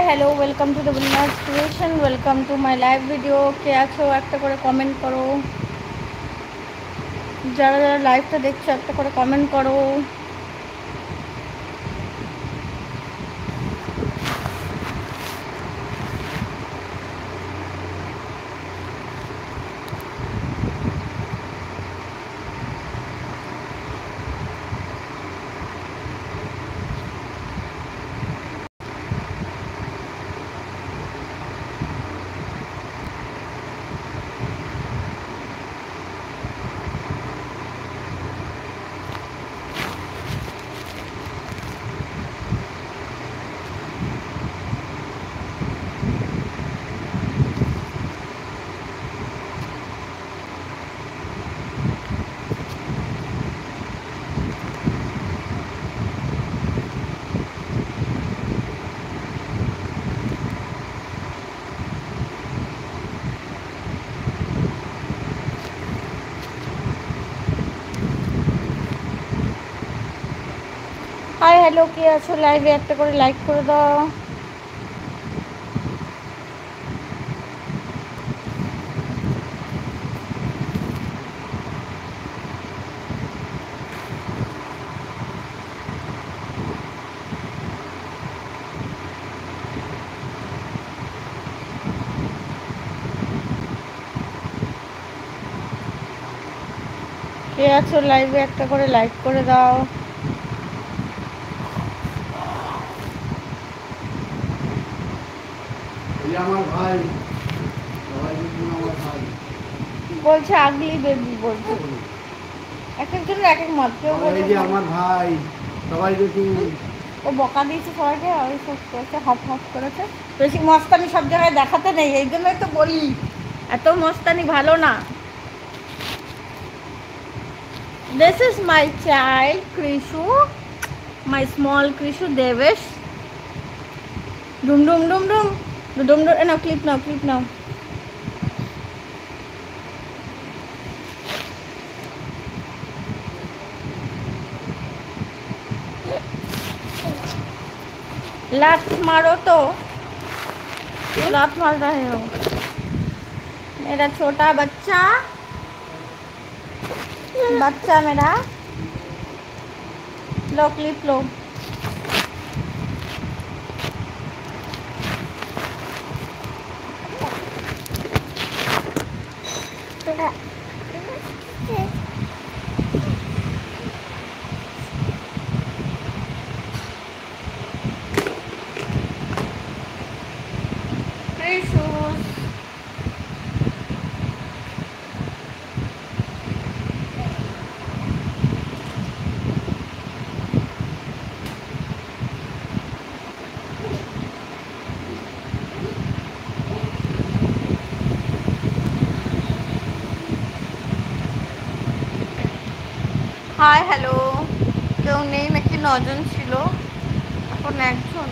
Hello welcome to the विनास creation welcome to my live video কে আছো একটা করে কমেন্ট করো যারা যারা লাইভটা দেখছো একটা করে কমেন্ট করো হাই হ্যালো কে আছো লাইভে একটা করে লাইক করে দাও কে আছো লাইভে একটা করে লাইক করে দাও আমার ভাই সবাই আমার ভাই বলছে আগলি বেবি বলছে এক একজনের এক এক মত কেউ এই যে আমার ভাই সবাই দেখুন ও বকা দিয়েছে সবাইকে ওই সব করেছে হপ হপ করেছে বেশি মস্তানি সব জায়গায় দেখাতে নেই এই জন্যই তো বলি এত মস্তানি ভালো না This is my child Krishu, my small Krishu Devesh. Dum dum dum dum, dum dum. Now clip now, clip now. लात मारो तो लात मार रहे हो मेरा छोटा बच्चा मेरा लो क्लिप लो হাই হ্যালো কেউ নেই নাকি 9 জন ছিল এখন একজন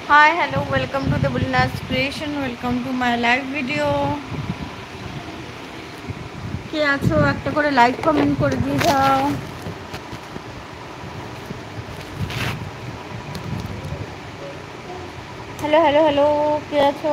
hi hello welcome to the বুলনাস creation welcome to my live video কে আছো একটা করে লাইক কমেন্ট করে দিয়ে যাও हेलो हेलो हेलो কে আছো